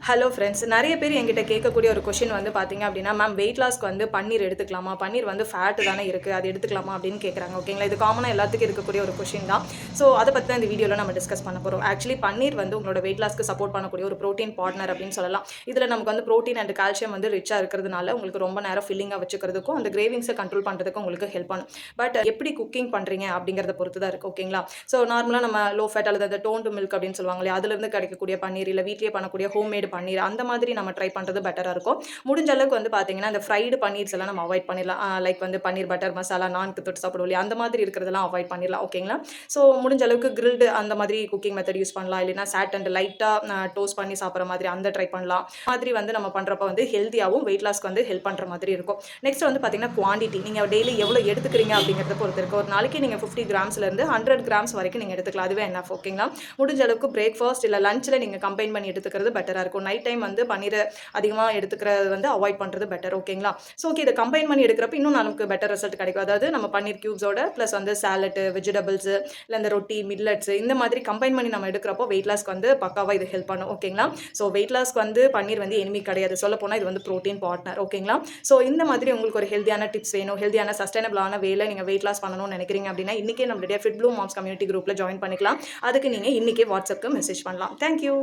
Hello friends, நிறைய பேர் என்கிட்ட கேட்கக்கூடிய ஒரு கொஷின் வந்து பார்த்தீங்க அப்படின்னா, மேம் வெயிட் லாஸ்க்கு வந்து பன்னீர் எடுத்துக்கலாமா? பன்னீர் வந்து ஃபேட் தானே இருக்குது, அது எடுத்துக்கலாமா அப்படின்னு கேட்குறாங்க. ஓகேங்களா, இது காமனாக எல்லாத்துக்கும் இருக்கக்கூடிய ஒரு கொஷின் தான். ஸோ அதை பற்றி தான் இந்த வீடியோவில் நம்ம டிஸ்கஸ் பண்ண போகிறோம். ஆக்சுவலி பன்னீர் வந்து உங்களோட வெயிட் லாஸ்க்கு சப்போர்ட் பண்ணக்கூடிய ஒரு ப்ரோட்டீன் பார்ட்னர் அப்படின்னு சொல்லலாம். இதில் நமக்கு வந்து ப்ரோட்டீன் அண்ட் கால்சியம் வந்து ரிச்சாக இருக்கிறதுனால உங்களுக்கு ரொம்ப நேரம் ஃபில்லிங்காக வச்சுக்கிறதுக்கும் அந்த கிரேவிங்ஸை கண்ட்ரோல் பண்ணுறதுக்கும் உங்களுக்கு ஹெல்ப் பண்ணும். பட் எப்படி குக்கிங் பண்ணுறீங்க அப்படிங்கிறத பொறுத்து தான் இருக்குது. ஓகேங்களா, ஸோ நார்மலாக நம்ம லோ ஃபேட் அல்லது அந்த டோன்டு மில்க் அப்படின்னு சொல்லுவாங்க இல்லையா, அதுலேருந்து கிடைக்கக்கூடிய பன்னீர் இல்லை வீட்லேயே பண்ணக்கூடிய ஹோம்மேடு பன்னீர் அந்த மாதிரி நம்ம ட்ரை பண்ணுறது பெட்டராக இருக்கும். முடிஞ்ச அளவுக்கு வந்து பார்த்தீங்கன்னா இந்த ஃப்ரைடு பன்னீர்ஸ் எல்லாம் நம்ம அவாய்ட் பண்ணிடலாம். லைக் வந்து பன்னீர் பட்டர் மசாலா நான்கு தொட்டு சாப்பிடுவோம் இல்லையா, அந்த மாதிரி இருக்கிறதெல்லாம் அவாய்ட் பண்ணிடலாம். ஓகேங்களா, ஸோ முடிஞ்ச அளவுக்கு கிரில்டு அந்த மாதிரி குக்கிங் மெத்தட் யூஸ் பண்ணலாம். இல்லைனா சாட் அண்ட் லைட்டாக டோஸ்ட் பண்ணி சாப்பிட்ற மாதிரி அந்த ட்ரை பண்ணலாம். மாதிரி வந்து நம்ம பண்ணுறப்ப வந்து ஹெல்த்தியாகவும் வெயிட் லாஸ்க்கு வந்து ஹெல்ப் பண்ணுற மாதிரி இருக்கும். நெக்ஸ்ட் வந்து பார்த்தீங்கன்னா குவான்டிட்டி, நீங்கள் டெய்லி எவ்வளோ எடுத்துக்கிறீங்க அப்படிங்கிறத பொறுத்து இருக்குது. ஒரு நாளைக்கு நீங்கள் 50 கிராம்ஸ்லேருந்து 100 கிராம்ஸ் வரைக்கும் நீங்கள் எடுத்துக்கலாம். அதுவே என்ன ஓகேங்களா. முடிஞ்ச அளவுக்கு பிரேக்ஃபாஸ்ட் இல்லை லஞ்சில் நீங்கள் கம்பைன் பண்ணி எடுத்துக்கிறது பெட்டராக இருக்கும். நைட் டைம் வந்து பன்னீரை அதிகமாக எடுத்துக்கிறது வந்து அவாய்ட் பண்ணுறது பெட்டர். ஓகேங்களா, ஸோ ஓகே, இதை கம்பைன் பண்ணி எடுக்கிறப்ப இன்னும் நமக்கு பெட்டர் ரிசல்ட் கிடைக்கும். அதாவது நம்ம பன்னீர் கியூப்ஸோட ப்ளஸ் வந்து சாலட்டு வெஜிடபிள்ஸ் இல்லை இந்த ரொட்டி மில்லட்ஸ் இந்த மாதிரி கம்பைன் பண்ணி நம்ம எடுக்கிறப்போ வெயிட் லாஸ்க்கு வந்து பக்காவாக இது ஹெல்ப் பண்ணும். ஓகேங்களா, ஸோ வெயிட் லாஸ்க்கு வந்து பன்னீர் வந்து எனிமி கிடையாது. சொல்ல போனால் இது வந்து ப்ரோட்டீன் பார்ட்னர். ஓகேங்களா, ஸோ இந்த மாதிரி உங்களுக்கு ஒரு ஹெல்த்தியான டிப்ஸ் வேணும், ஹெல்த்தியான சஸ்டைனபிளான வேலை நீங்கள் வெயிட் லாஸ் பண்ணணும்னு நினைக்கிறீங்க அப்படின்னா இன்றைக்கே நம்மளுடைய ஃபிட் ப்ளூ மாம்ஸ் கம்யூனிட்டி குரூப்பில் ஜாயின் பண்ணிக்கலாம். அதுக்கு நீங்கள் இன்றைக்கே வாட்ஸ்அப்புக்கு மெசேஜ் பண்ணலாம். தேங்க்யூ.